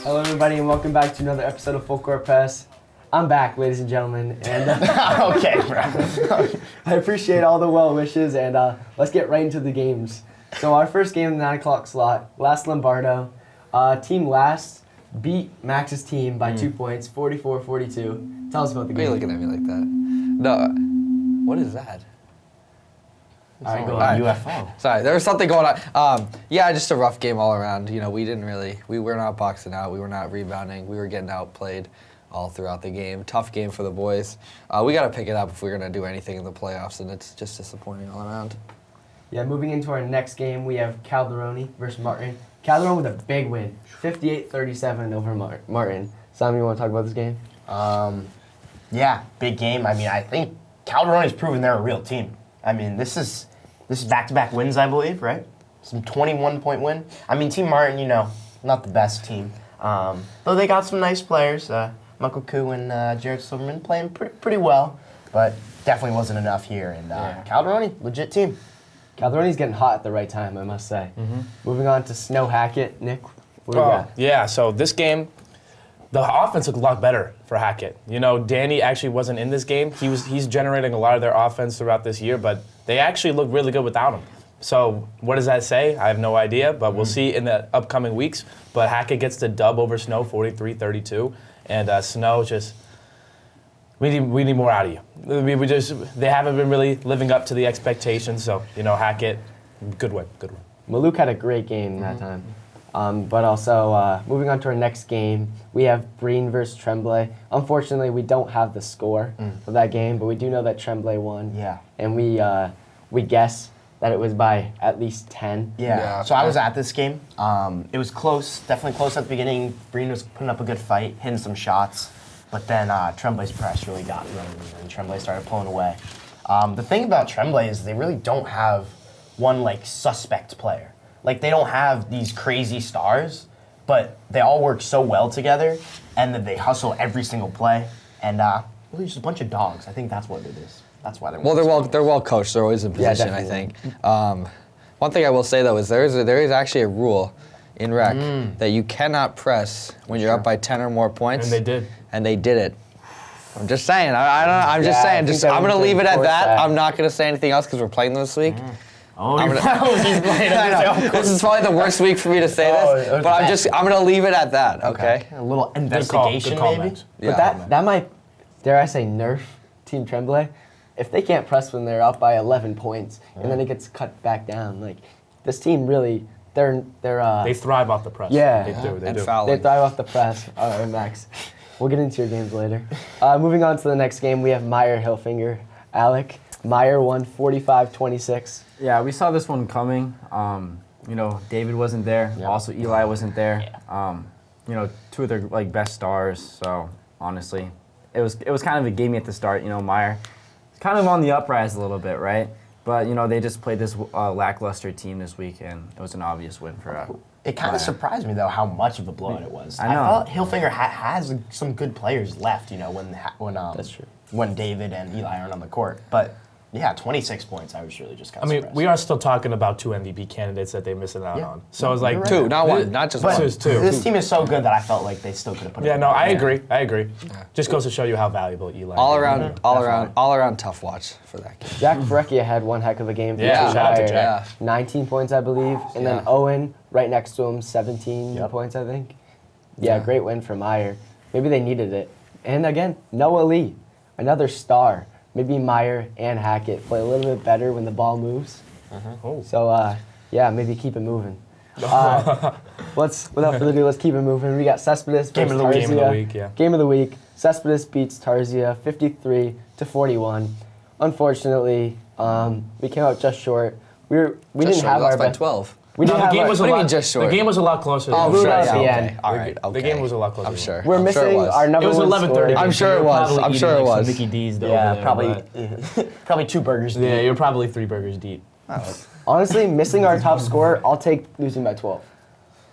Hello, everybody, and welcome back to another episode of Full Court Press. I'm back, ladies and gentlemen, and Okay, bro. I appreciate all the well wishes, and let's get right into the games. So our first game in the 9 o'clock slot, Last Lombardo. Team Last beat Max's team by 2 points, 44-42. Tell us about the Why are game. you looking at me like that? No. What is that? All right, go All on. right. UFO. Sorry, there was something going on. Yeah, just a rough game all around. You know, we were not boxing out. We were not rebounding. We were getting outplayed all throughout the game. Tough game for the boys. We got to pick it up if we're going to do anything in the playoffs, and it's just disappointing all around. Yeah, moving into our next game, we have Calderoni versus Martin. Calderoni with a big win, 58-37 over Martin. Sam, you want to talk about this game? Yeah, big game. I mean, I think Calderoni's proven they're a real team. I mean, this is back-to-back wins, I believe, right? Some 21-point win. I mean, Team Martin, you know, not the best team. Though they got some nice players. Michael Koo and Jared Silverman playing pretty well, but definitely wasn't enough here. And Calderoni, legit team. Calderoni's getting hot at the right time, I must say. Moving on to Snow Hackett. Nick, what do you got? Yeah, so this game, the offense looked a lot better for Hackett. You know, Danny actually wasn't in this game. He's generating a lot of their offense throughout this year, but they actually look really good without him. So what does that say? I have no idea, but we'll see in the upcoming weeks. But Hackett gets the dub over Snow, 43-32, and Snow just, we need more out of you. They haven't been really living up to the expectations. So you know, Hackett, good win. Maluk had a great game that time. But also, moving on to our next game, we have Breen versus Tremblay. Unfortunately, we don't have the score of that game, but we do know that Tremblay won. Yeah. And we guess that it was by at least 10. Yeah. So I was at this game. It was close, definitely close at the beginning. Breen was putting up a good fight, hitting some shots, but then Tremblay's press really got running, and Tremblay started pulling away. The thing about Tremblay is they really don't have one like suspect player. Like, they don't have these crazy stars, but they all work so well together, and that they hustle every single play. And really just a bunch of dogs. I think that's what it is. That's why they're They're well coached. They're always in position, I think. One thing I will say though is there is actually a rule in rec that you cannot press when you're up by 10 or more points. And they did it. I'm just saying. I'm just saying. I'm gonna leave it at that. I'm not gonna say anything else because we're playing this week. Oh, he's playing. I know. This is probably the worst week for me to say this, but I'm gonna leave it at that. Okay. A little investigation, good call, maybe. Max. But that might, dare I say, nerf Team Tremblay. If they can't press when they're up by 11 points, and then it gets cut back down, like, this team really, They thrive off the press. Yeah. They do. And They fouling. They thrive off the press. All right, Max. We'll get into your games later. Moving on to the next game, we have Meyer-Hilfinger. Alec, Meyer won 45-26. Yeah, we saw this one coming. You know, David wasn't there. Yep. Also, Eli wasn't there. You know, two of their best stars. So honestly, it was kind of a gamey at the start. You know, Meyer, kind of on the uprise a little bit, right? But you know, they just played this lackluster team this week, and it was an obvious win for. It kind of surprised me though how much of a blowout it was. I know. thought Hilfinger has some good players left. You know, when That's true. When David and Eli aren't on the court, but. Yeah, 26 points. I was really just kind of surprised. we are still talking about 2 MVP candidates that they're missing out on. So it's like You're Two, not one, not just But one. It's two. this team is so good that I felt like they still could have put it Yeah, up. no, I agree. Just goes to show you how valuable Eli is. All around tough watch for that game. Jack Breccia had one heck of a game. For Yeah, Team shout out to Meyer. Jack. 19 points, I believe. And then Owen, right next to him, 17 points, I think. Yeah, great win for Meyer. Maybe they needed it. And again, Noah Lee, another star. Maybe Meyer and Hackett play a little bit better when the ball moves. So, yeah, maybe keep it moving. Without further ado, let's keep it moving. We got Cespedes versus Tarzia. Game of the week, yeah. Game of the week. Cespedes beats Tarzia 53-41. Unfortunately, we came out just short. We didn't have our by best. 12. We didn't the have game our, was What a do you lot. mean just short? The game was a lot closer. Oh, Blew sure. it at Yeah, the okay. end. All right. Okay. The game was a lot closer. I'm sure. We're I'm sure it missing was. our number It was one 11:30. scorer. I'm sure it was. I'm sure it was. Mickey D's over Yeah, there, probably but- probably 2 burgers. Yeah, you're probably 3 burgers deep. Honestly, missing our top scorer, I'll take losing by 12.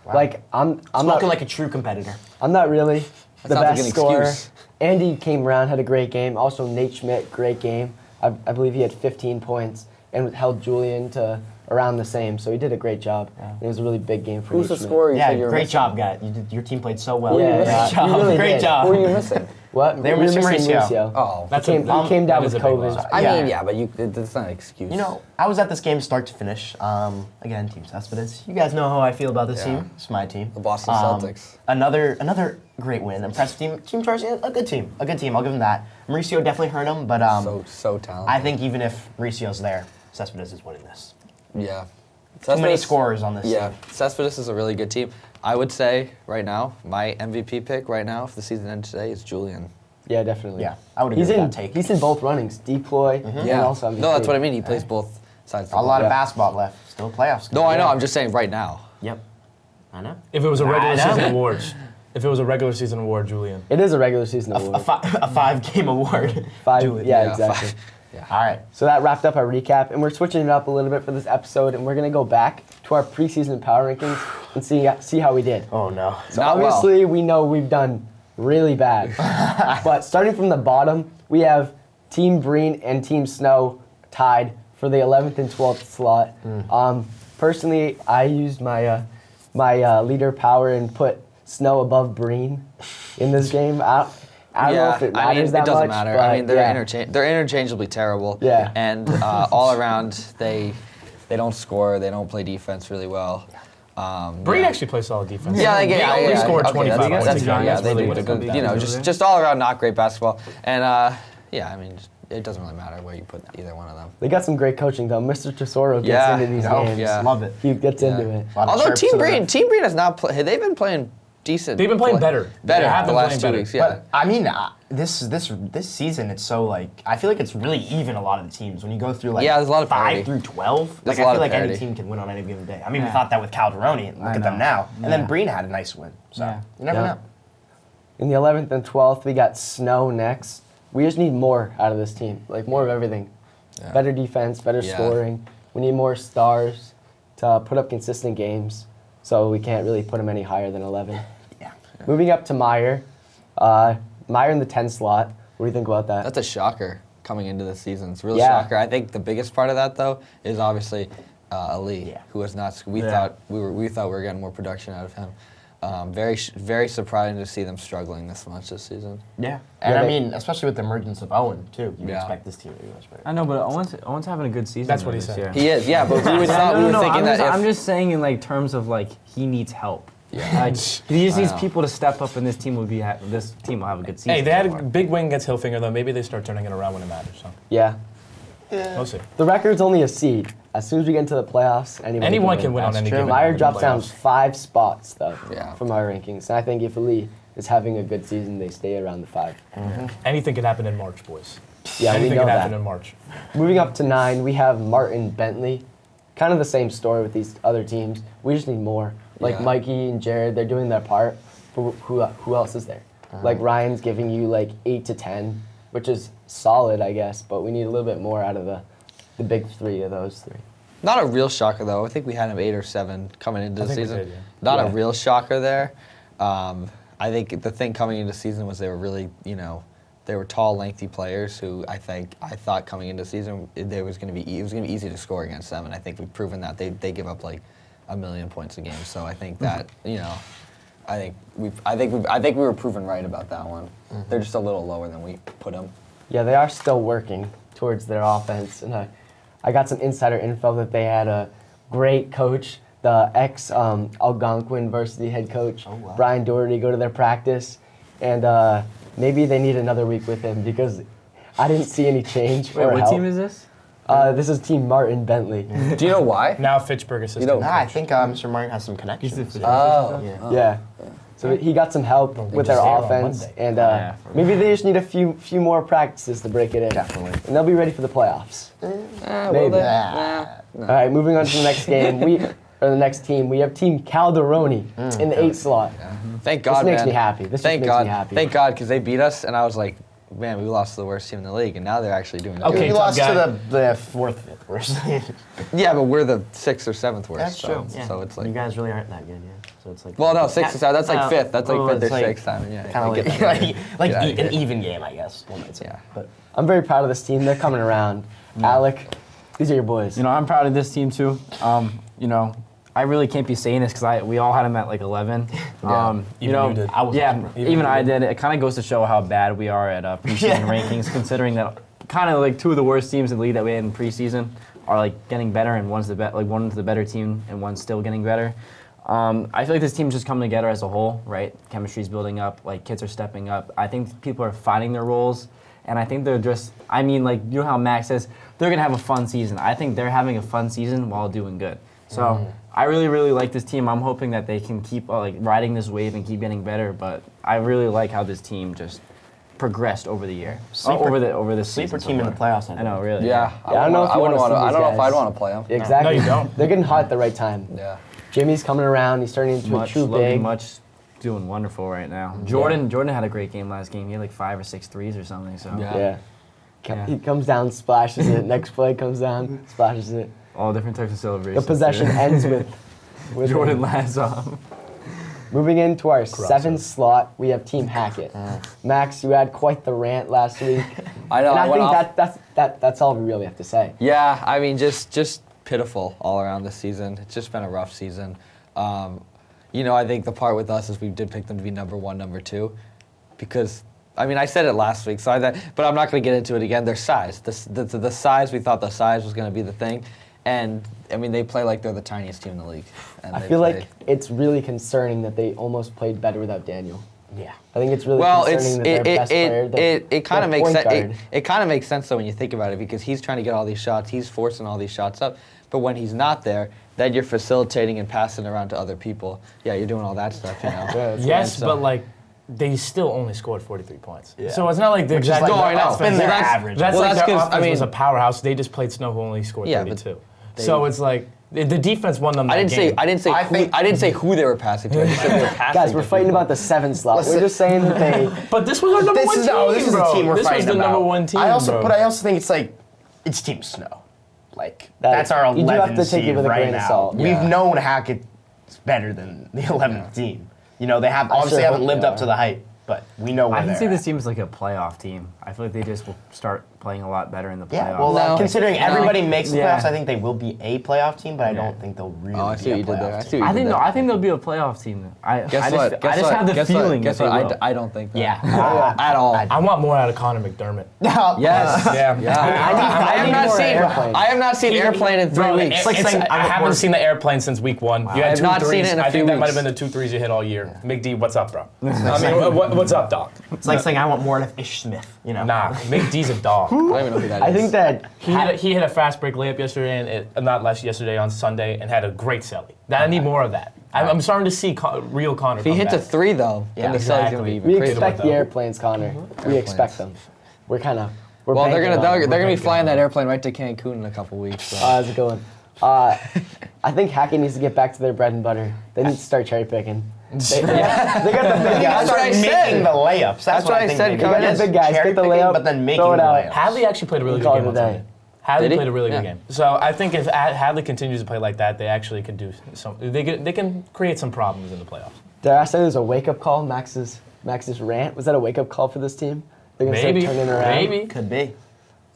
Wow. Like I'm Looking not like a true competitor. I'm not really the not a best good scorer. excuse. Andy came around, had a great game. Also, Nate Schmidt, great game. I believe he had 15 points and held Julian to around the same. So he did a great job. And it was a really big game for Who's the Richmond. scorer? You Yeah, said you were great missing? job, guys. Your team played so well. Yeah, great yeah, you job. really Great did. job. Who are you missing? What? They were missing Mauricio. Oh, That's He came down that with is a big COVID. loss. I Yeah. mean, yeah, but that's not an excuse. You know, I was at this game start to finish. Again, Team Cespedes. You guys know how I feel about this Yeah. team. It's my team. The Boston Celtics. Another great win. Impressive team. Team Tarzia, a good team. A good team. I'll give them that. Mauricio definitely hurt him, but so talented. I think even if Mauricio's there, Cespedes is winning this. Yeah. Too many Cespedes- scorers on this Yeah, team. Cespedes is a really good team. I would say right now, my MVP pick right now, if the season ended today, is Julian. Yeah, definitely. Yeah, I would agree with that take. He's in both runnings, deploy and also MVP. No, that's what I mean. He plays both sides. Of the A lot ball. of basketball left. Still playoffs. No, I know. I'm just saying right now. Yep. I know. If it was a I regular know. season award, if it was a regular season award, Julian. It is a regular season A award. 5-game award. Five. Julian. Yeah, exactly. All right. So that wrapped up our recap, and we're switching it up a little bit for this episode, and we're gonna go back to our preseason power rankings and see how we did. Oh no. So Not well. obviously we know we've done really bad, but starting from the bottom, we have Team Breen and Team Snow tied for the 11th and 12th slot. Personally, I used my leader power and put Snow above Breen in this game. I don't know if it matters I mean, that it doesn't much, matter. but I mean, they're yeah. they're interchangeably terrible. Yeah. And all around, they don't score. They don't play defense really well. Breen yeah. actually plays solid defense. Yeah, they They only scored okay, 25 that's- points. That's a fair. game. Yeah, That's they really do. what it comes down You know, to. just all around not great basketball. And yeah, I mean, it doesn't really matter where you put either one of them. They got some great coaching though. Mr. Tesoro gets Yeah, into these no, games. yeah. Love it. He gets into it. A lot of Although chirps to the ref. Team Breen has not played. They've been playing decent. They've been playing better. Better They have the been last playing 2 better. weeks. Yeah. But I mean, this season, it's so like I feel like it's really even. A lot of the teams when you go through like Yeah, there's a lot of 5 parity. through 12. There's Like a lot I feel of like any parity. team can win on any given day. I mean, we thought that with Calderoni. Look at them now. And then Breen had a nice win. So you never Yeah. know. In the 11th and 12th, we got Snow next. We just need more out of this team, like more of everything. Yeah. Better defense, better Yeah. scoring. We need more stars to put up consistent games, so we can't really put them any higher than 11. Yeah. Moving up to Meyer. Meyer in the 10 slot. What do you think about that? That's a shocker coming into the season. It's a real Yeah. shocker. I think the biggest part of that though is obviously Ali, Yeah. who was not. We Yeah. thought we were getting more production out of him. Very surprising to see them struggling this much this season. Yeah. And Yeah, I they- mean, especially with the emergence of Owen too, you Yeah. expect this team to be much better. I know, but Owen's having a good season. That's what though he this said. year. He is, yeah, but we thought we were thinking I'm that if I'm just saying in like terms of like he needs help. Yeah. Like, he just needs know. people to step up, and this team will this team will have a good season. Hey, they had so a far. big win against Hilfinger, though. Maybe they start turning it around when it matters. So Yeah. we'll see. The record's only a seed. As soon as we get into the playoffs, Anyone can win on That's any true. given Meyer night in drops the down playoffs. 5 spots, though, Yeah. from our rankings. And I think if Lee is having a good season, they stay around the 5. Anything can happen in March, boys. Yeah, we Anything know can happen that. in March. Moving up to 9, we have Martin Bentley. Kind of the same story with these other teams. We just need more. Like Yeah. Mikey and Jared, they're doing their part. But who else is there? Like Ryan's giving you like 8 to 10, which is solid, I guess. But we need a little bit more out of the big 3 of those 3. Not a real shocker though. I think we had him 8 or 7 coming into I the think we season. did, yeah. Not Yeah. a real shocker there. I think the thing coming into the season was they were really, they were tall, lengthy players who I thought coming into the season it was going to be easy to score against them, and I think we've proven that they give up like 1 million points a game. So I think that I think we were proven right about that one. They're just a little lower than we put them. Yeah, they are still working towards their offense. And I got some insider info that they had a great coach, the ex-Algonquin varsity head coach, wow. Brian Doherty, go to their practice. And maybe they need another week with him because I didn't see any change Wait, or what help. team is this? This is Team Martin Bentley. Do you know why? Now Fitchburg assistant. know- Nah, I think Mr. Martin has some connections. Oh. Yeah. Yeah. So he got some help with their just stay on offense, Monday. and Yeah, for maybe they just need a few more practices to break it in. Definitely. And they'll be ready for the playoffs. Maybe. All right, moving on to the next game. The next team. We have Team Calderoni in the 8th slot. Thank God, makes man. me happy. This just Thank makes God. me happy. Thank God, because they beat us, and I was like, man, we lost to the worst team in the league, and now they're actually doing Okay, good. We tough lost guy. to the 4th, 5th worst. Yeah, but we're the 6th or 7th worst. That's so, true. Yeah. So it's you like, guys really aren't that good, yeah. So it's like. well, no, 6th or 7th. That's like 5th. That's like Oh, 5th or it's like 6th time. Yeah, Kind I of get like, that. like Get outta an here. even game, I guess. One might say. Yeah. But I'm very proud of this team. They're coming around. Alec These are your boys. You know, I'm proud of this team too. You know, I really can't be saying this because we all had them at like 11. You Even know, you did. even I did. It kind of goes to show how bad we are at preseason rankings, considering that kind of like two of the worst teams in the league that we had in preseason are like getting better, and one's the better team, and one's still getting better. I feel like this team's just coming together as a whole, right? Chemistry's building up, like kids are stepping up. I think people are finding their roles, and I think they're just, I mean, like, you know how Max says, they're gonna have a fun season. I think they're having a fun season while doing good. So I really, really like this team. I'm hoping that they can keep like riding this wave and keep getting better, but I really like how this team just progressed over the year. Over the Sleeper season team so in the far. playoffs. Oh, I know, really. Yeah, I don't know if you wanna see I these don't know if I'd guys. want to play them. Exactly. No, you don't. They're getting hot at the right time. Yeah. Jimmy's coming around. He's turning into a true big. Much doing wonderful right now. Jordan had a great game last game. He had like 5 or 6 threes or something. So Yeah. Yeah. Yeah. He comes down, splashes it. Next play comes down, splashes it. all different types of celebrations. The possession too. ends with Jordan him. last off. Moving into our 7th slot, we have Team Hackett. Max, you had quite the rant last week. I know. And I I went think off. that's all we really have to say. Yeah, I mean, just pitiful all around this season. It's just been a rough season. You know, I think the part with us is we did pick them to be number 1, number 2, because I mean I said it last week, but I'm not going to get into it again. Their size, the size, we thought the size was going to be the thing, and I mean they play like they're the tiniest team in the league. And I they feel play- like it's really concerning that they almost played better without Daniel. Yeah. I think it's really well, concerning that their best player, it kind their of makes point sense. guard- It kind of makes sense though when you think about it, because he's trying to get all these shots, he's forcing all these shots up. But when he's not there, then you're facilitating and passing around to other people. Yeah, you're doing all that stuff, you know. Yes, so- but like they still only scored 43 points. So it's not like they're is exactly. like No, I know. It's been their Well, that's- average. That's Well, like that's their 'cause, offense I was a mean- powerhouse. They just played Snow, who only scored Yeah, but 32. So it's like the defense won them that I didn't game. I didn't say who they were passing to. I just said they were passing. Guys, we're to fighting people. about the 7th slot. Listen. We're just saying that they. But this was our number one team, this is bro. the team we're this fighting was the about. number 1 team, I also, bro. but I also think it's like, it's Team Snow. Like, That- that's our 11th you do have to take it seed with a right grain of now. salt. We've Yeah. known Hackett's better than the 11th team. You know, they have obviously sure haven't hope lived they up to are. the hype, but we know where I can they're see at. this team as like a playoff team. I feel like they just will start playing a lot better in the playoffs. Yeah, well, No. considering everybody makes the Yeah. playoffs, I think they will be a playoff team, but I don't think they'll really Oh, I be see a what you did there. I playoff see team. what you I think did no, there. I think they'll be a playoff team. Guess what? I just have the Guess feeling Guess that what? they will. I don't think that. Yeah. At all. I want more out of Connor McDermott. Yes. Yeah. I have need not more seen. airplanes. I have not seen airplane in 3 Bro, weeks. it's like saying, I haven't seen the airplane since week 1. You I had have 2 not threes. seen it in a I few think that might have weeks. been the 2 threes you hit all year. Mick D, what's up, bro? I mean, what's up, dog? It's like saying I want more of Ish Smith, you know? Nah, Mick D's a dog. I don't even know who that is. I think that He hit a fast break layup yesterday, and not last yesterday on Sunday, and had a great celly. I need more of that. I'm starting to see real Connor. If he come hits a back. 3 though, then the exactly. celly's gonna be even we crazier. expect the though. airplanes, Connor. We expect them. We're Well, they're banking on gonna it. they're gonna be banking flying on that it. airplane right to Cancun in a couple weeks. So. How's it going? I think Hackett needs to get back to their bread and butter. They need to start cherry picking. They got the big guys. That's what I Making said. the layups. That's what I think said they do. coming in. Yes, Big guys, cherry get the picking, layup, but then making throw it the out. layups. Hadley actually played a really We good call it game a on day. Sunday. Hadley Did he? played a really Yeah. good game. So I think if Hadley continues to play like that, they actually could do some. They can create some problems in the playoffs. Did I say it was a wake-up call? Max's rant? Was that a wake-up call for this team? They're gonna Maybe, start turning around. maybe. Could be.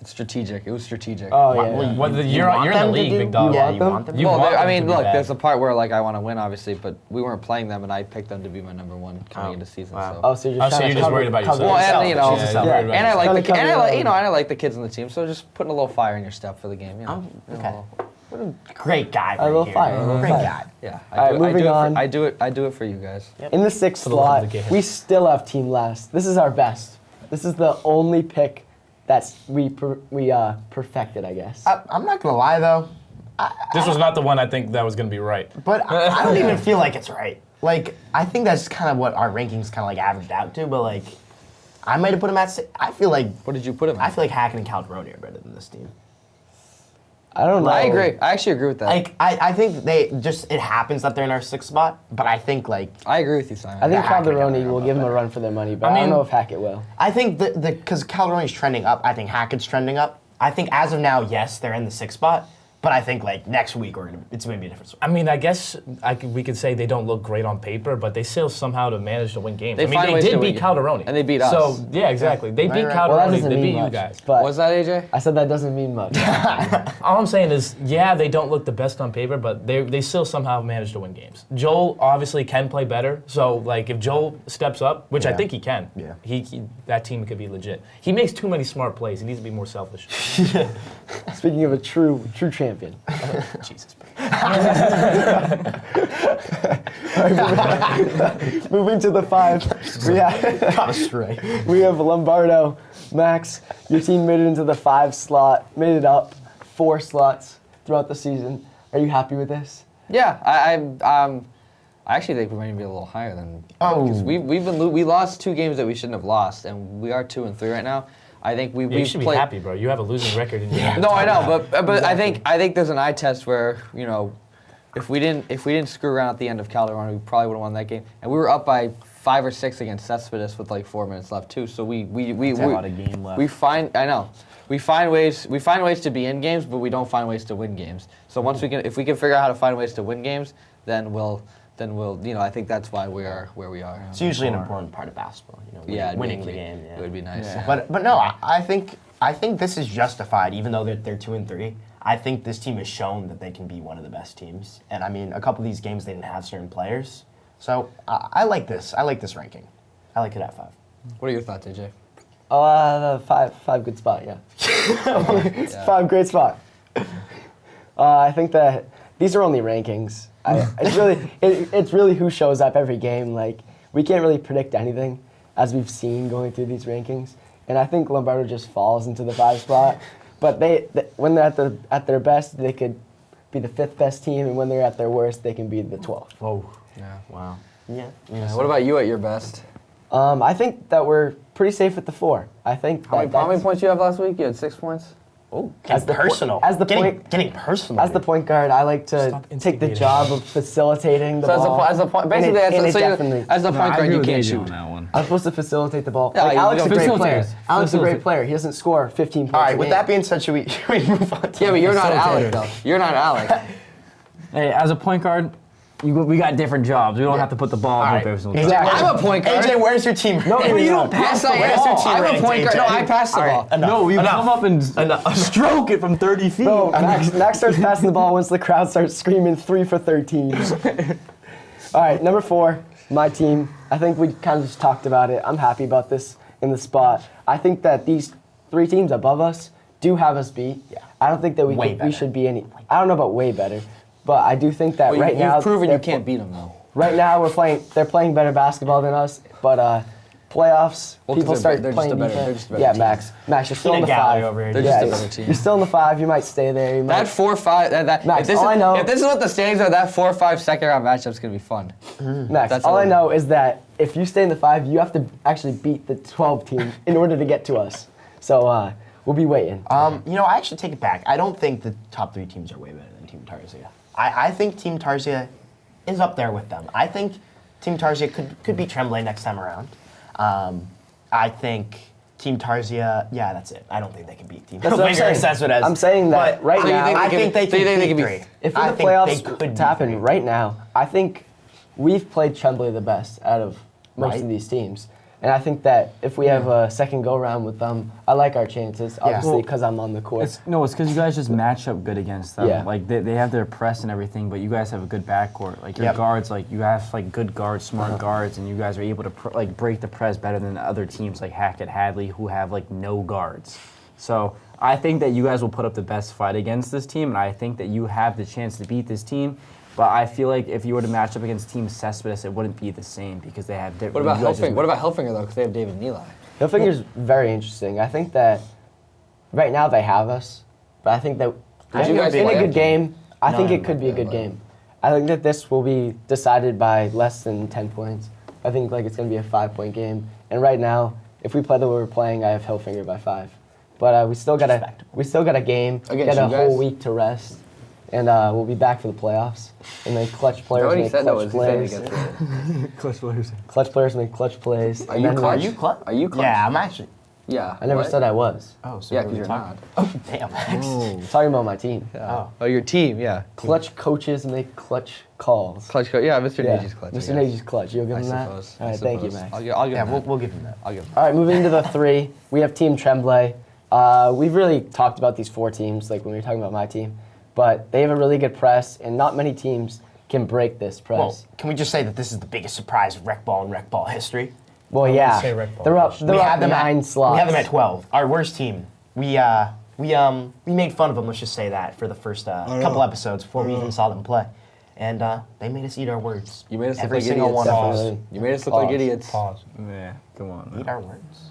It's strategic. It was strategic. Oh Well, yeah. What, You you're want in the them to league, do- big dog. You Yeah, want you them? want them. You Well, want I them mean, to be look, bad. there's a part where like I want to win, obviously, but we weren't playing them, and I picked them to be my number 1 coming into season. Wow. So. Oh, so you're just, Oh, so trying you're to just cover- worried about cover yourself. Well, and you know, Yeah, Yeah. you're worried about and I like Trying the to cover and I your like own. you know and I like the kids on the team, so just putting a little fire in your step for the game. You know. Okay. What a great guy. A little right fire, here. a little Great fire. guy. Yeah. All right, moving on. I do it for you guys. In the 6th For the love slot, of the game. we still have team last. This is our best. This is the only pick that's we perfected, I guess. I'm not gonna lie though, This was not the one I think that was going to be right. but I don't even feel like it's right. Like I think that's kind of what our rankings kind of like averaged out to. But like, I might have put him at. I feel like What did you put him? I feel like Hackett and Calderoni are better than this team. I don't know. I agree. I actually agree with that. Like I think they just it happens that they're in our 6th spot, but I think like I agree with you, Simon. I think Hackett Calderoni got will it. give him a run for their money, but I I don't mean- know if Hackett will. I think because Calderoni's trending up. I think Hackett's trending up. I think as of now, yes, they're in the 6th spot, But I think like next week it's going to be a different story. I mean, I guess we could say they don't look great on paper, but they still somehow manage to win games. They find they ways did to beat win. Calderoni. And they beat us. So, yeah, exactly. They beat right. Well, that Calderoni, doesn't they mean beat much. you guys. But Was that AJ? I said that doesn't mean much. All I'm saying is, yeah, they don't look the best on paper, but they still somehow manage to win games. Joel obviously can play better, so like if Joel steps up, which I think he can, he that team could be legit. He makes too many smart plays. He needs to be more selfish. Speaking of a true champion. Jesus. Moving to the 5, Got astray. we have Lombardo. Max, your team made it into the 5 slot, made it up 4 slots throughout the season. Are you happy with this? Yeah, I actually think we might even be a little higher than. Because we lost 2 games that we shouldn't have lost, and we are 2-3 right now. I think we You should be happy, bro. You have a losing record in your No, I know, but I think there's an eye test where if we didn't screw around at the end of Calderoni, we probably would have won that game. And we were up by 5 or 6 against Cespedes with like 4 minutes left too. So we That's a lot of game left. we find ways to be in games, but we don't find ways to win games. So if we can figure out how to find ways to win games, then we'll I think that's why we are where we are. It's usually an important part of basketball, winning the game. Yeah. It would be nice. Yeah. But no, I think this is justified, even though they're 2-3. I think this team has shown that they can be one of the best teams. And I mean, a couple of these games they didn't have certain players. So I like this. I like this ranking. I like it at 5. What are your thoughts, AJ? Oh, 5 good spot, yeah. 5 great spot. I think that these are only rankings. It's really who shows up every game. Like, we can't really predict anything, as we've seen going through these rankings. And I think Lombardo just falls into the 5 spot. But when they're at their best, they could be the 5th best team, and when they're at their worst, they can be the 12th. Whoa. Yeah. Wow. Yeah. What about you at your best? I think that we're pretty safe at the 4. I think How many points you have last week? You had 6 points. Oh, As the personal. Getting personal. As the point guard, I like to Stop take the instigating. job of facilitating the ball. As the point, basically, as the point guard, you can't shoot. on that one. I'm supposed to facilitate the ball. Yeah, Like, you Alex is a don't great facilitate. player. Alex is a great player. He doesn't score 15 points. All right, a with game. that being said, should we move on to Yeah, but you're not Alec, though. You're not Alec. Hey, as a point guard, we got different jobs. We don't have to put the ball All up right. every single Exactly. time. I'm a point guard. AJ, where's your team? No, ranking? you don't Yes, I Where's your am. team I'm a ranked, point guard. No, AJ? I passed the All ball. right, enough. No, you Enough. come up and stroke it from 30 feet. Bro, Max starts passing the ball once the crowd starts screaming 3 for 13. All right, number 4, my team. I think we kind of just talked about it. I'm happy about this in the spot. I think that these 3 teams above us do have us beat. Yeah. I don't think that Way we better. should be any. I don't know about way better, but I do think that Well, right now you've proven they're you can't beat them, though. Right now they're playing better basketball than us, but playoffs, Well, 'cause people they're start they're just playing a better- defense. they're just a better Yeah, team. Max, you're still in the Peanut gallery 5. over here. They're Yeah, just a better team. You're still in the 5. You might stay there. You might. That 4-5. Max, if this all I know- if this is what the standings are, that 4-5 second round matchup's gonna be fun. Max, that's all all I I know is that if you stay in the 5, you have to actually beat the 12 team in order to get to us. So we'll be waiting. I actually take it back. I don't think the top 3 teams are way better than Team Tarzia. I think Team Tarzia is up there with them. I think Team Tarzia could beat Tremblay next time around. I think Team Tarzia, yeah, that's it. I don't think they can beat Team That's what I'm saying. Cespedes. I'm saying that But right I now. think they can beat 3. If the playoffs happen right now, I think we've played Tremblay the best out of most of these teams. And I think that if we have a second go-round with them, I like our chances, obviously, because I'm on the court. It's because you guys just match up good against them. Yeah. Like they have their press and everything, but you guys have a good backcourt. Like your guards, like you have like good guards, smart guards, and you guys are able to break the press better than the other teams like Hackett, Hadley, who have like no guards. So I think that you guys will put up the best fight against this team, and I think that you have the chance to beat this team. But I feel like if you were to match up against Team Cespedes, it wouldn't be the same because they have different. What about Hellfinger? What about Hellfinger though? Because they have David Neely. Hillfinger's very interesting. I think that right now they have us, but I think that you guys in play a good after? game, I think No, it could be a good no. game. I think that this will be decided by less than 10 points. I think like it's going to be a 5-point game. And right now, if we play the way we're playing, I have Hillfinger by 5. But we still got a game, Against got a you whole guys? week to rest, and we'll be back for the playoffs. And then clutch players make clutch plays. Clutch players. Clutch players make clutch plays. Are and you then clutch? Are you clutch? Are you clutch? Yeah, I'm actually. Yeah. I never What? said I was. Oh, so Yeah, who are because we you're talking- not. Oh, damn, Max. I'm talking about my team. Yeah. Oh, your team, yeah. Clutch coaches make clutch calls. Clutch coach. Yeah, Mr. Yeah, Nagee's clutch. I Mr. guess. Nagee's clutch. You'll give I him that? suppose. All I right, thank you, suppose. Max. I'll give Yeah, him we'll, that. we'll give him that. I'll give him All right, moving to the 3, we have Team Tremblay. We've really talked about these 4 teams, like when we were talking about my team, but they have a really good press, and not many teams can break this press. Well, can we just say that this is the biggest surprise of RecBall in RecBall history? Well, wouldn't yeah, say RecBall. they're up. They're up 9 slots. We had them at 12. Our worst team. We made fun of them. Let's just say that for the first couple episodes before we even saw them play, and they made us eat our words. You made us look every like single idiots. one of us. Definitely. You made us look like Pause. idiots. Pause. Yeah, come on. Eat our words.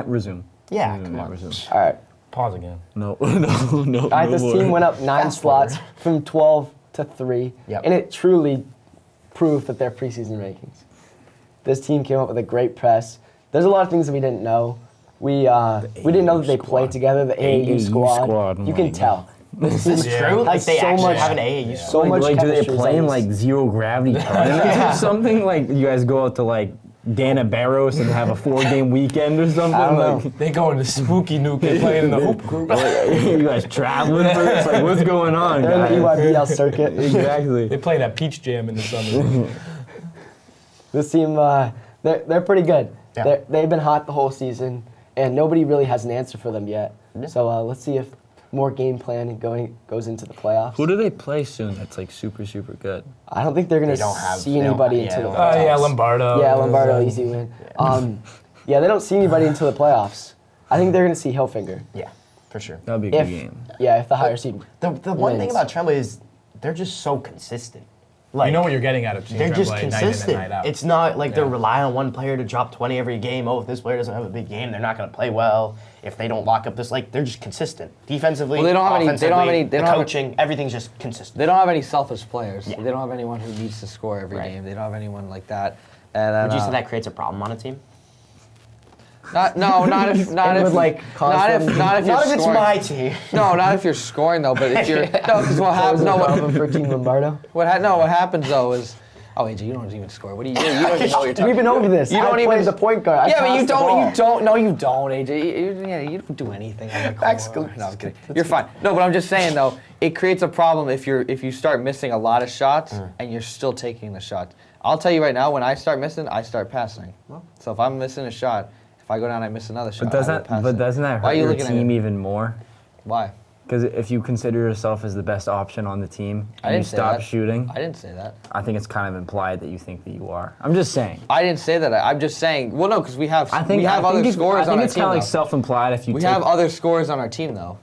Resume. Yeah, Resume, come on. Resume. All right. Pause again. No, no. All right, this team went up 9 Fast slots forward. from 12 to 3, Yep. and it truly proved that their preseason rankings. This team came up with a great press. There's a lot of things that we didn't know. We didn't know that they played together. The AAU squad. You can tell. This Is this true? Like has they so actually much- have an AAU so squad? much like do they chemistry play in on like this. zero gravity tournaments or something? Like you guys go out to like Dana Barros and have a 4-game weekend or something? I don't know. Like, They going to Spooky Nuke and playing in the hoop group. you guys traveling for this? Like what's going on, They're in the guys? EYBL circuit. Exactly. They playing at Peach Jam in the summer. This team, they're pretty good. Yeah. They've been hot the whole season, and nobody really has an answer for them yet. Yeah. So let's see if more game planning goes into the playoffs. Who do they play soon that's like super, super good? I don't think they're going They to don't have- see they don't- anybody yeah, until they the don't playoffs. have- Yeah, Lombardo. Yeah, Lombardo, easy win. Yeah, they don't see anybody until the playoffs. I think they're going to see Hilfinger. Yeah, for sure. That'd be a If good game. if the higher seed. The one thing wins. about Tremblay is they're just so consistent. Like, You know what you're getting out of Team they're just Tremblay night in consistent. and night out. It's not like they're Yeah. relying on one player to drop 20 every game. Oh, if this player doesn't have a big game, they're not going to play well. If they don't lock up this, like they're just consistent. Defensively, Well, they don't have any- they don't have offensively, any- they the don't have- coaching, everything's just consistent. They don't have any selfish players. Yeah. They don't have anyone who needs to score every Right. game. They don't have anyone like that. And then, Would you say that creates a problem on a team? Not if It would, like, cause them- not if you're Not if it's scoring. my team. No, not if you're scoring though. But if you're no, because what happens? No, for Team Lombardo. what happens though is, oh AJ, you don't even score. What do you? You don't even know what you're talking. We've been over this. You don't I even played the point guard. I Yeah, but passed you the ball. don't. No, you don't, AJ. You don't do anything on the Max, court. go- No, I'm kidding. You're fine. No, but I'm just saying though, it creates a problem if you start missing a lot of shots and you're still taking the shots. I'll tell you right now, when I start missing, I start passing. So if I'm missing a shot, if I go down, I miss another shot. But I will pass it. doesn't that Why are hurt you your looking at team me? even more? Why? Because if you consider yourself as the best option on the team I and you didn't say stop that. shooting, I didn't say that. I think it's kind of implied that you think that you are. I'm just saying. I didn't say that. I'm just saying. Well, no, because we have other scorers on our it's team. kind of like though. self-implied if you We take, have other scorers on our team though.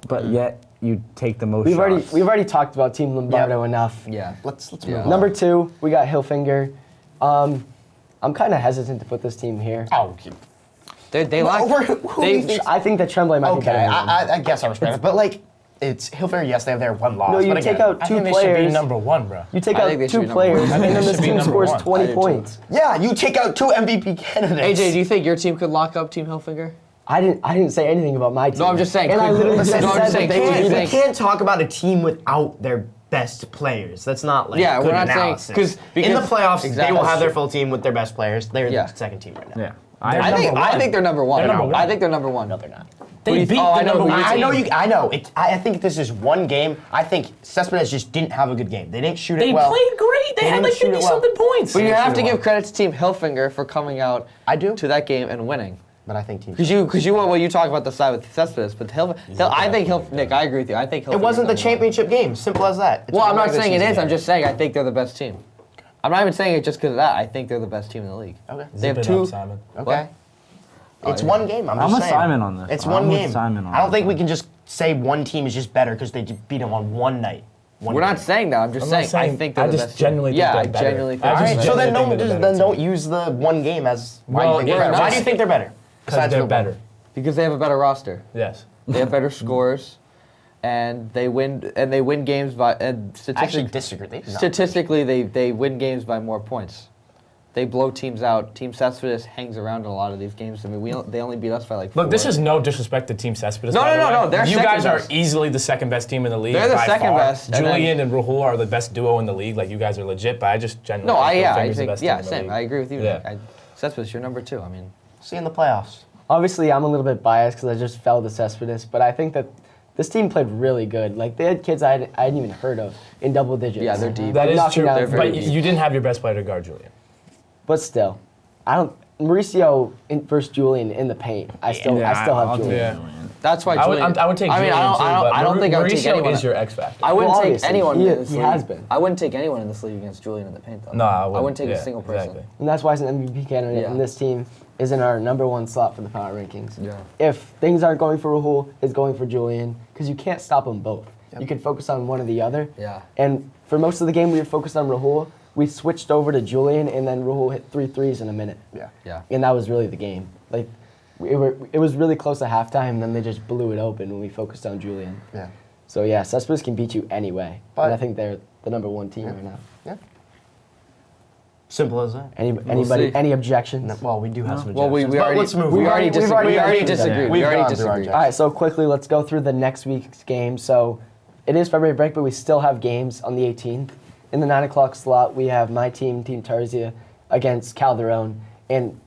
but yet you take the most We've shots. already talked about Team Lombardo enough. Yeah. Let's Yeah. move on. Number 2, we got Hilfinger. I'm kind of hesitant to put this team here. Oh, They Well, like. who do you think- I think that Tremblay might be okay, better than them. I guess I respect it, but like, it's Hilfiger. Yes, they have their one loss. No, you but take again, out I two think they should be players. number one, bro. You take I out think they should 2 be number players, one. I and think then they this should be team number scores one. 20 I do too. points. Yeah, you take out 2 MVP candidates. AJ, do you think your team could lock up Team Hilfiger? I didn't say anything about my team. No, I'm just saying. And I literally just No, I'm said just that saying, they can't would you be think- You can't talk about a team without their best players. That's not like Yeah, good we're not saying- analysis. 'cause- in the because- playoffs, exactly. they will have their full team with their best players. They're Yeah. the second team right now. Yeah. I think they're number one. They're number one. I think they're number one. No, they're not. They Who do you- beat oh, I the know number who one your I team. know you. I know. I think this is one game. I think Cespedes just didn't have a good game. They didn't shoot They it well. played great. They They had didn't like shoot it 50 well. something points. But you Yeah, have to sure. give credit to Team Hilfiger for coming out I do. to that game and winning. But I think team. Because you talk about the side with Cespedes, but I think Nick, I agree with you. I think It wasn't the championship game. Simple as that. It's Well, a I'm not regular saying it season is. I'm game. just saying I think they're the best team. I'm not even saying it just because of that. I think they're the best team in the league. Okay. They have Zip it two. up, Simon. Okay. It's yeah. one game. I'm I'm just with saying. Simon on this. It's I'm one with game. Simon on I don't this think we one. can just say one team is just better because they beat them on one night. We're not saying that. I'm just I'm not saying I saying- think they're I the just best. genuinely team. think Yeah, they're I better. genuinely think. I they're just better. So then genuinely think they're the better don't use the one game as why Well, you think yeah, they're better. Why that's- do you think they're better? Because Besides they're the- better. because they have a better roster. Yes. They have better scores, and they win games by and I actually disagree. They do not. statistically they win games by more points. They blow teams out. Team Cespedes hangs around in a lot of these games. I mean, they only beat us by like 4. Look, this is no disrespect to Team Cespedes. No, by no, the no, way. no, they're You second guys are best. easily the second best team in the league. They're the by second far. best, and then- Julian and Rahul are the best duo in the league. Like you guys are legit, but I just genuinely No, think I Hilfinger's the think best yeah, team in the same. league. I agree with you. Yeah. Nick. Cespedes, you're number 2. I mean, See you in the playoffs. obviously I'm a little bit biased because I just fell to Cespedes, but I think that this team played really good. Like, they had kids I hadn't even heard of in double digits. Yeah, they're deep. That is knocking true, down They're very but deep. you didn't have your best player to guard Julian. But still, Mauricio versus Julian in the paint. I still have Julian. Yeah. That's why I would, Julian. I would take I mean, Julian I don't, too, I don't, but I don't think I would take Mauricio anyone. is your X factor. I wouldn't Well, take obviously, anyone he- in this he league. has been. I wouldn't take anyone in this league against Julian in the paint, though. No, I wouldn't take a yeah, single person. Exactly. And that's why he's an MVP candidate, Yeah. and this team is in our #1 slot for the power rankings. Yeah. If things aren't going for Rahul, it's going for Julian, because you can't stop them both. Yep. You can focus on one or the other. Yeah. And for most of the game, we were focused on Rahul. We switched over to Julian, and then Rahul hit 3 threes in a minute. Yeah. Yeah. And that was really the game. Like, it was really close at halftime, and then they just blew it open when we focused on Julian. Yeah. So yeah, Cespedes can beat you anyway. But- and I think they're the #1 team right now. Yeah. Simple as that. Anybody? see. Any objections? No, well, we do have some Well, we objections, but already let's move we on. already We've disagreed. already We already mentioned that. disagreed. We've We already gone through our disagreed. All right, so quickly, let's go through the next week's game. So it is February break, but we still have games on the 18th. In the 9 o'clock slot, we have my team, Team Tarzia, against Calderon. And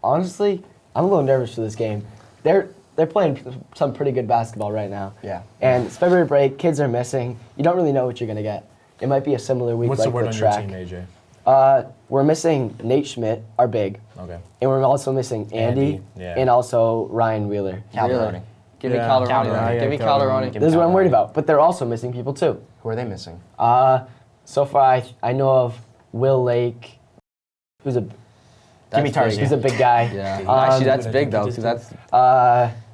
honestly, I'm a little nervous for this game. They're playing some pretty good basketball right now. Yeah. And it's February break, kids are missing. You don't really know what you're going to get. It might be a similar week What's like the word the on track. your team, AJ? We're missing Nate Schmidt, our big. Okay. And we're also missing Andy, yeah. and also Ryan Wheeler. Calderoni. Give me Yeah. Calderoni. Calderoni. Give me Yeah, Calderoni. This is what I'm worried about. But they're also missing people too. Who are they missing? So far, I know of Will Lake, who's a Give me Tarzia. he's a big guy. Yeah. Um, Actually, that's big though, because that's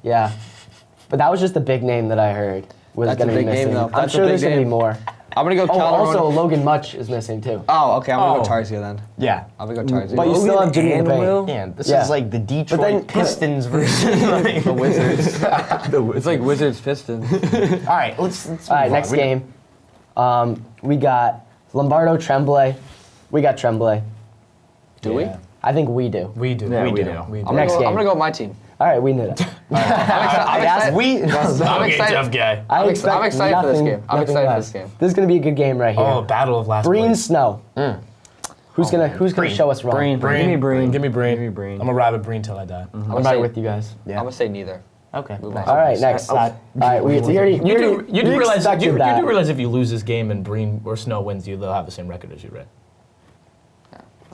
Yeah. But that was just the big name that I heard was That's a going to be big name, missing. though. I'm That's a sure big there's going to be name. more. I'm gonna go Oh, Calderoni. also Logan Much is missing too. Oh, okay. I'm gonna Oh. go Tarzia then. Yeah. I'm gonna go Tarzia. But you still have Jimmy in the paint. Will? Yeah, this Yeah. is like the Detroit then- Pistons version. Like, The Wizards. It's like Wizards Pistons. all right, let's move All right, on. next game. We got Lombardo Tremblay. We got Tremblay. Do we? Yeah. I think we do. We do. Yeah, We we do. do. We do. I'm Next gonna go, game. I'm gonna go with my team. All right, we knew that. I'm excited. We. I'm Okay, excited. tough guy. I'm expect excited for this nothing- game. I'm nothing excited for less. this game. This is gonna be a good game right here. Oh, battle of last Breen place. Snow. Who's gonna Breen. show us wrong? Breen. Breen. Give me Breen. Give me Breen. Give me Breen. I'm gonna ride with Breen till I die. I'm gonna right say- with you guys. I'm gonna say neither. Okay. Move nice. on. All right, next. All right, we already. You do realize expected you that. do realize if you lose this game and Breen or Snow wins, they'll have the same record as you, right?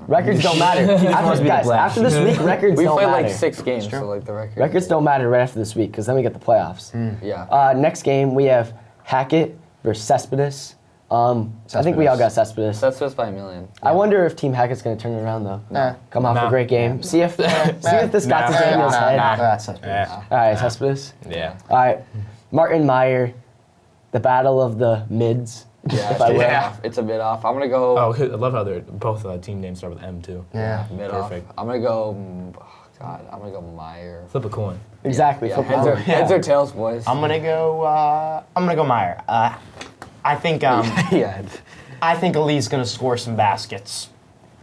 Records don't matter. wants to After, be the guys, black after this week, records We don't played matter. like 6 games, so like the record. Records don't matter right after this week because then we get the playoffs. Yeah. Next game we have Hackett versus Cespedes. I think we all got Cespedes. That's just by a million. I wonder if Team Hackett's gonna turn it around though. Nah. Come off Nah. a great game. See if this got to Nah. Daniel's head. That's it. Yeah. All right, Cespedes. Yeah. All right, Martin Meyer, the battle of the mids. Yeah, if I it's, will. off. It's a bit off. I'm gonna go Oh, I love how they're both team names start with M too. Yeah. mid perfect. off. I'm gonna go. God, I'm gonna go Meyer. Flip a coin. Exactly. Yeah, football. heads or tails, boys. I'm gonna go Meyer. I think yeah. I think Ali's gonna score some baskets.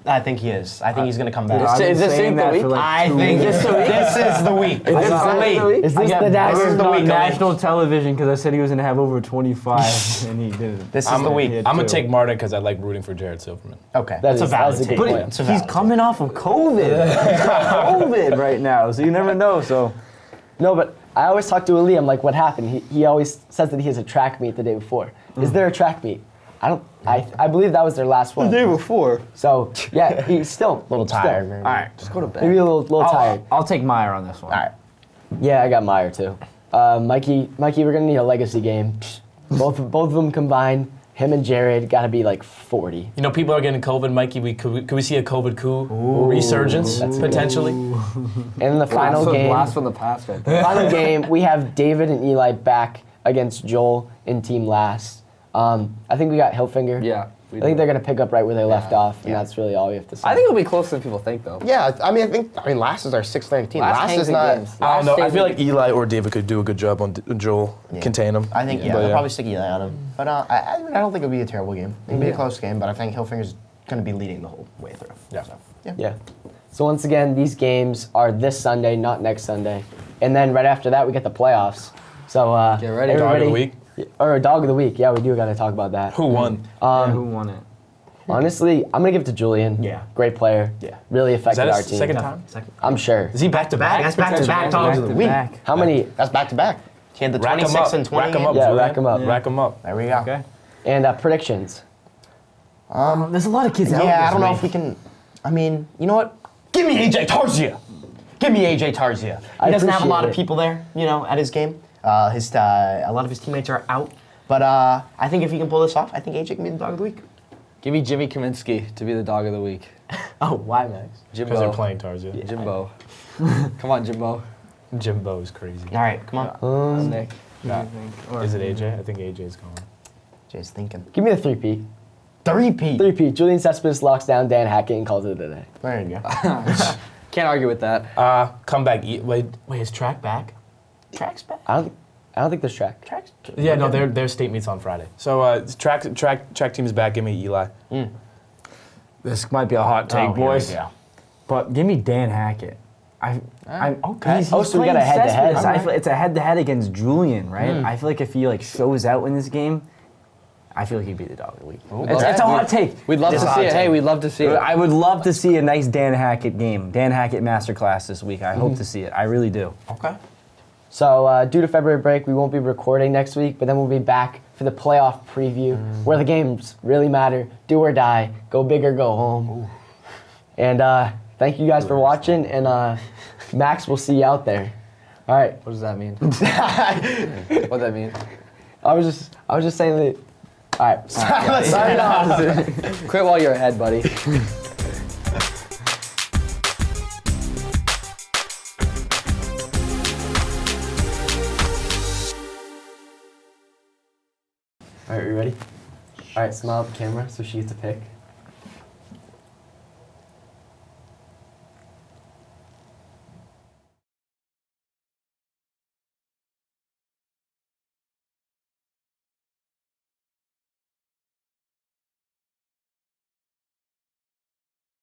I think he is. I think he's gonna come back. Is this saying the that week? for like I 2 think weeks. this is the week. This is the week. Is I this got the dagger? burned the on week, national television because I said he was gonna have over 25, and he didn't. This is the week. He had I'm gonna 2. take Martin because I like rooting for Jared Silverman. Okay, That that's a is- valid that's a take. good But point. It's a he's valid coming off of COVID. COVID right now, so you never know. So No, but I always talk to Ali. I'm like, what happened? He always says that he has a track meet the day before. Is there a track meet? I believe that was their last one. before. So yeah, he's still A little tired. Maybe. all right, Just go to bed. Maybe a little tired. I'll take Meyer on this one. All right. Yeah, I got Meyer too. Mikey, we're gonna need a legacy game. Both of them combined. Him and Jared got to be like 40. You know, people are getting COVID, Mikey. Could we see a COVID coup resurgence potentially? And in the final game, Blast from the past right there. final game, we have David and Eli back against Joel in team last. I think we got Hilfinger. Yeah. I think they're gonna pick up right where they left off, and Yeah. that's really all we have to say. I think it'll be closer than people think, though. Yeah, I mean, last is our 6th ranked team. Last hangs is in not. games. I don't know. I Last feel thing- like Eli or David could do a good job on Joel, contain him. I think But they'll probably stick Eli on him. But I don't think it'll be a terrible game. It'll be a close game, but I think Hilfinger's going to be leading the whole way through. Yeah. So, yeah. Yeah. So once again, these games are this Sunday, not next Sunday, and then right after that we get the playoffs. So Get ready. Dog of the everybody- week. or dog of the week. Yeah, we do got to talk about that. Who won? Yeah, who won it? Honestly, I'm gonna give it to Julian. Yeah. Great player. Yeah. Really Is affected that our his team. second time? I'm sure. Is he back to back? That's back-to-back dogs of the week. How many? That's back-to-back. He had the Rack 'em 26 up. and 20. Rack 'em up, Yeah, Julian. rack 'em up. Rack 'em up. There we go. Okay. And predictions. There's a lot of kids out Yeah, this I don't know week. if we can. I mean, you know what? Give me AJ Tarzia. Give me AJ Tarzia. He I doesn't have a lot of appreciate it. people there, at his game. A lot of his teammates are out. But I think if he can pull this off, I think AJ can be the dog of the week. Give me Jimmy Kaminsky to be the dog of the week. Oh, why, Max? Jimbo. Because they're playing Tarzia. Jimbo. Come on, Jimbo. Jimbo is crazy. All right, come on. Nick. Nah. Is it AJ? I think AJ's going. Jay's thinking. Give me the 3P. 3P. 3P. Julian Cespedes locks down Dan Hackett and calls it a day. There you go. Can't argue with that. Comeback. Wait. Wait, is Track back? Track's back. I don't think there's track. Track's Yeah, no, their state meets on Friday. So track team is back. Give me Eli. This might be a hot take, boys. But give me Dan Hackett. okay. He's Oh, so we got a playing head-to-head. Cespedes. I feel it's a head-to-head against Julian, right? Mm. I feel like if he shows out in this game, I feel like he'd be the dog of the week. It's, okay. it's a hot take. We'd love It's to a see hot it. Hey, take. we'd love to see it. I would love to see a nice Dan Hackett game. Dan Hackett masterclass this week. I hope to see it. I really do. Okay. So due to February break, we won't be recording next week, but then we'll be back for the playoff preview, where the games really matter. Do or die. Go big or go home. And thank you guys for watching, and Max, we'll see you out there. All right. What does that mean? What does that mean? I was just saying that. All right. Sign off. Quit while you're ahead, buddy. All right, you ready? All right, smile at the camera so she gets a pick.